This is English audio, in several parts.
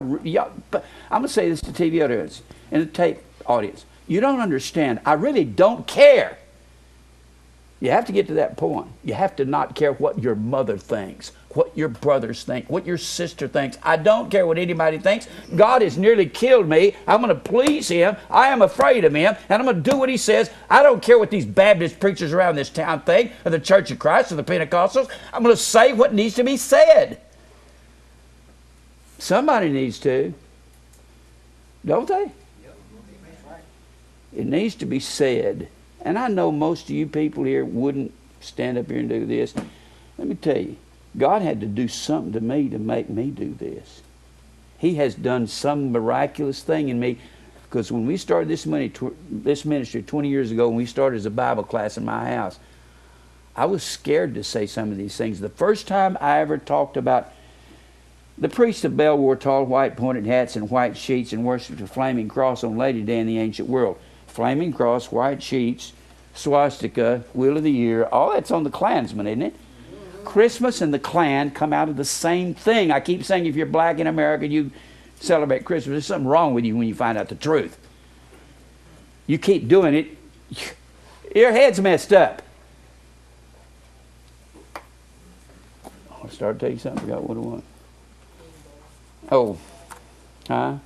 But I'm going to say this to TV audience and the tape audience. You don't understand. I really don't care. You have to get to that point. You have to not care what your mother thinks, what your brothers think, what your sister thinks. I don't care what anybody thinks. God has nearly killed me. I'm going to please Him. I am afraid of Him, and I'm going to do what He says. I don't care what these Baptist preachers around this town think, or the Church of Christ, or the Pentecostals. I'm going to say what needs to be said. Somebody needs to, don't they? It needs to be said. And I know most of you people here wouldn't stand up here and do this. Let me tell you, God had to do something to me to make me do this. He has done some miraculous thing in me. Because when we started this ministry 20 years ago, when we started as a Bible class in my house, I was scared to say some of these things. The first time I ever talked about, the priests of Baal wore tall white pointed hats and white sheets and worshipped a flaming cross on Lady Day in the ancient world. Flaming cross, white sheets, swastika, wheel of the year, all that's on the Klansman, isn't it? Christmas and the Klan come out of the same thing. I keep saying if you're black in America, you celebrate Christmas. There's something wrong with you when you find out the truth. You keep doing it, your head's messed up. I'll start to tell you something. I forgot what it was. Oh, huh?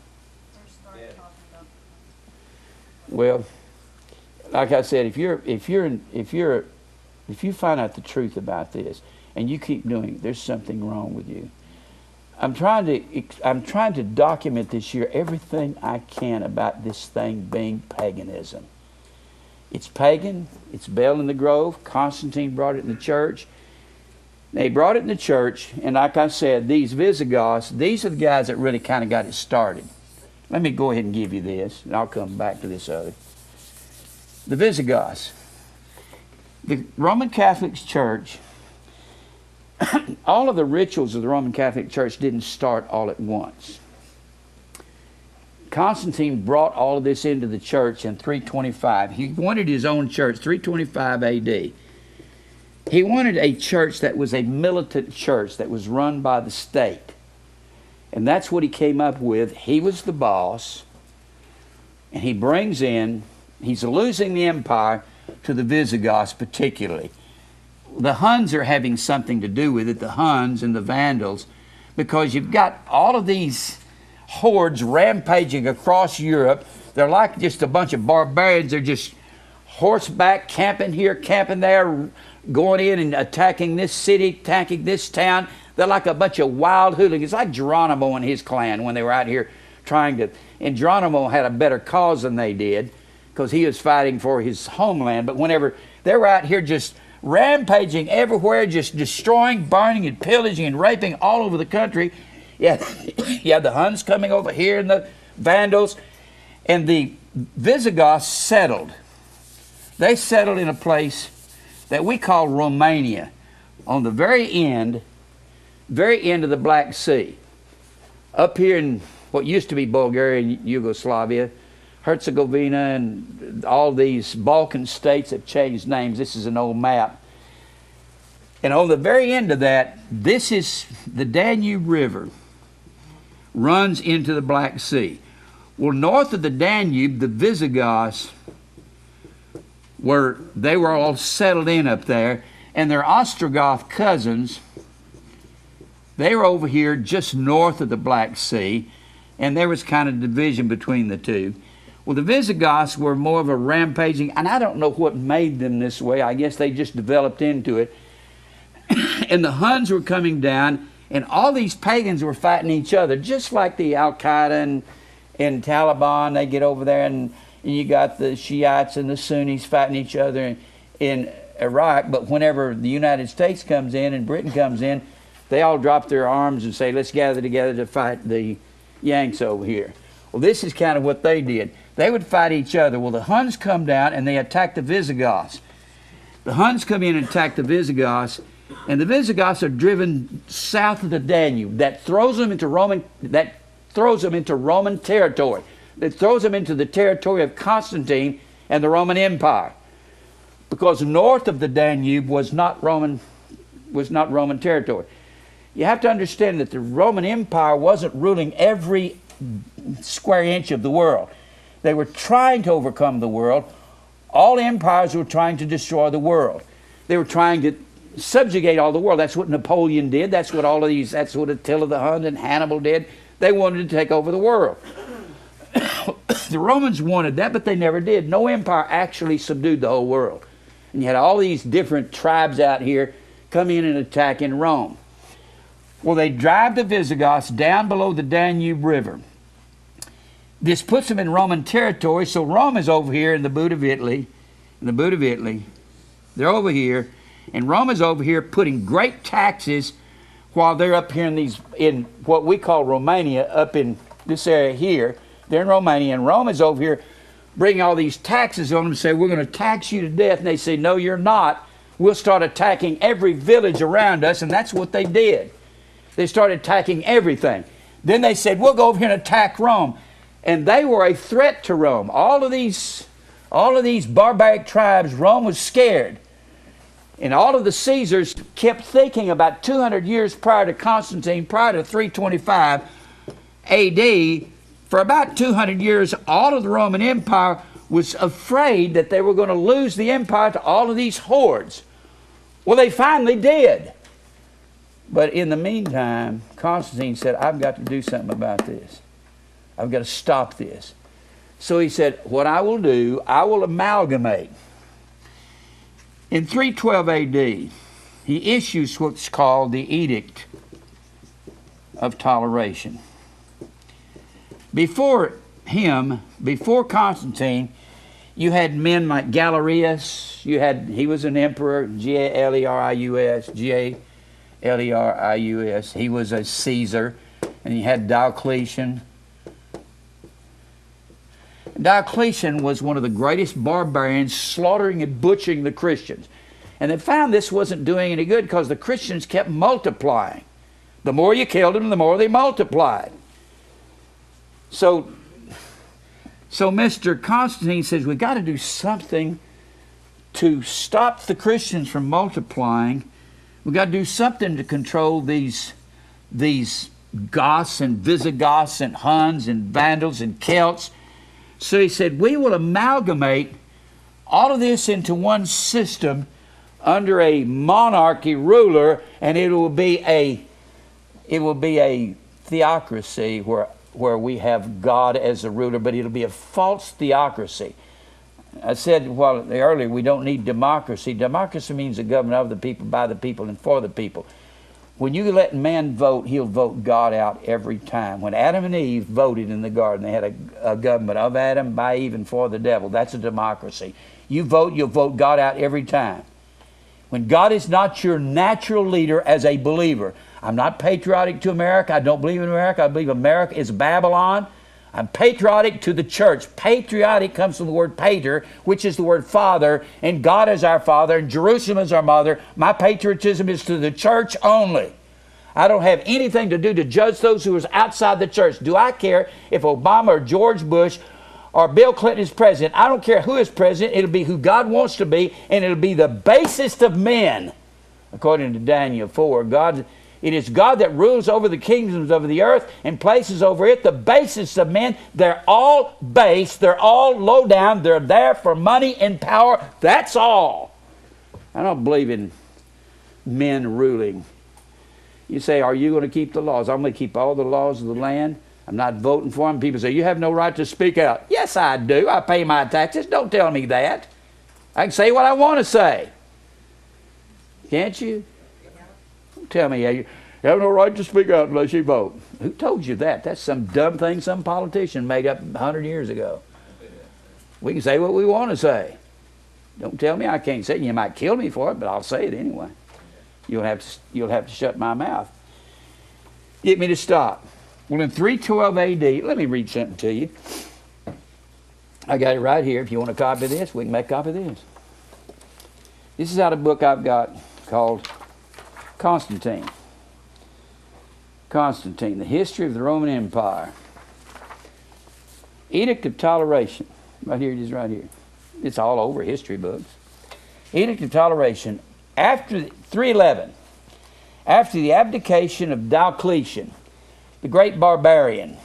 Well, like I said, if you find out the truth about this and you keep doing it, there's something wrong with you. I'm trying to document this year everything I can about this thing being paganism. It's pagan. It's Baal in the Grove. Constantine brought it in the church. They brought it in the church, and like I said, these Visigoths, these are the guys that really kind of got it started. Let me go ahead and give you this, and I'll come back to this other. The Visigoths. The Roman Catholic Church, all of the rituals of the Roman Catholic Church didn't start all at once. Constantine brought all of this into the church in 325. He wanted his own church, 325 A.D. He wanted a church that was a militant church that was run by the state. And that's what he came up with. He was the boss. And he brings in, he's losing the empire to the Visigoths particularly. The Huns are having something to do with it, the Huns and the Vandals, because you've got all of these hordes rampaging across Europe. They're like just a bunch of barbarians. They're just horseback, camping here, camping there, going in and attacking this city, attacking this town. They're like a bunch of wild hooligans, like Geronimo and his clan when they were out here trying to... And Geronimo had a better cause than they did because he was fighting for his homeland. But whenever they were out here just rampaging everywhere, just destroying, burning, and pillaging and raping all over the country, you had the Huns coming over here and the Vandals. And the Visigoths settled. They settled in a place that we call Romania, on the very end of the Black Sea. Up here in what used to be Bulgaria and Yugoslavia, Herzegovina, and all these Balkan states have changed names. This is an old map. And on the very end of that, this is the Danube River, runs into the Black Sea. Well, north of the Danube, the Visigoths they were all settled in up there, and their Ostrogoth cousins, they were over here just north of the Black Sea, and there was kind of division between the two. Well, the Visigoths were more of a rampaging, and I don't know what made them this way. I guess they just developed into it. And the Huns were coming down, and all these pagans were fighting each other, just like the Al-Qaeda and Taliban. They get over there, and you got the Shiites and the Sunnis fighting each other in Iraq. But whenever the United States comes in and Britain comes in, they all drop their arms and say, let's gather together to fight the Yanks over here. Well, this is kind of what they did. They would fight each other. Well, the Huns come down and they attack the Visigoths. The Huns come in and attack the Visigoths, and the Visigoths are driven south of the Danube. That throws them into Roman territory. That throws them into the territory of Constantine and the Roman Empire. Because north of the Danube was not Roman territory. You have to understand that the Roman Empire wasn't ruling every square inch of the world. They were trying to overcome the world. All empires were trying to destroy the world. They were trying to subjugate all the world. That's what Napoleon did. That's what that's what Attila the Hun and Hannibal did. They wanted to take over the world. The Romans wanted that, but they never did. No empire actually subdued the whole world. And you had all these different tribes out here come in and attack in Rome. Well, they drive the Visigoths down below the Danube River. This puts them in Roman territory, so Rome is over here in the boot of Italy. They're over here, and Rome is over here putting great taxes while they're up here in what we call Romania, up in this area here. They're in Romania, and Rome is over here bringing all these taxes on them and say, we're going to tax you to death. And they say, no, you're not. We'll start attacking every village around us, and that's what they did. They started attacking everything. Then they said, we'll go over here and attack Rome. And they were a threat to Rome. All of these barbaric tribes, Rome was scared. And all of the Caesars kept thinking about 200 years prior to Constantine, prior to 325 AD, for about 200 years, all of the Roman Empire was afraid that they were going to lose the empire to all of these hordes. Well, they finally did. But in the meantime, Constantine said, I've got to do something about this. I've got to stop this. So he said, what I will do, I will amalgamate. In 312 AD, he issues what's called the Edict of Toleration. Before him, before Constantine, you had men like Galerius. He was an emperor, Galerius, Galerius. He was a Caesar. And you had Diocletian. Diocletian was one of the greatest barbarians, slaughtering and butchering the Christians. And they found this wasn't doing any good because the Christians kept multiplying. The more you killed them, the more they multiplied. So Mr. Constantine says, we've got to do something to stop the Christians from multiplying. We've got to do something to control these Goths and Visigoths and Huns and Vandals and Celts. So he said, we will amalgamate all of this into one system under a monarchy ruler, and it will be a theocracy where we have God as a ruler, but it'll be a false theocracy. I said earlier, we don't need democracy. Democracy means the government of the people, by the people, and for the people. When you let man vote, he'll vote God out every time. When Adam and Eve voted in the garden, they had a government of Adam, by Eve, and for the devil. That's a democracy. You vote, you'll vote God out every time. When God is not your natural leader as a believer. I'm not patriotic to America. I don't believe in America. I believe America is Babylon. I'm patriotic to the church. Patriotic comes from the word pater, which is the word father, and God is our father, and Jerusalem is our mother. My patriotism is to the church only. I don't have anything to do to judge those who are outside the church. Do I care if Obama or George Bush or Bill Clinton is president? I don't care who is president. It'll be who God wants to be, and it'll be the basest of men. According to Daniel 4, it is God that rules over the kingdoms of the earth and places over it the basest of men. They're all base. They're all low down. They're there for money and power. That's all. I don't believe in men ruling. You say, are you going to keep the laws? I'm going to keep all the laws of the land. I'm not voting for them. People say, you have no right to speak out. Yes, I do. I pay my taxes. Don't tell me that. I can say what I want to say. Can't you? Tell me, you have no right to speak out unless you vote. Who told you that? That's some dumb thing some politician made up 100 years ago. We can say what we want to say. Don't tell me I can't say it. You might kill me for it, but I'll say it anyway. You'll have to shut my mouth. Get me to stop. Well, in 312 AD, let me read something to you. I got it right here. If you want a copy of this, we can make a copy of this. This is out of a book I've got called Constantine. Constantine, the history of the Roman Empire. Edict of Toleration. Right here it is, right here. It's all over history books. Edict of Toleration. After 311, After the abdication of Diocletian, the great barbarian,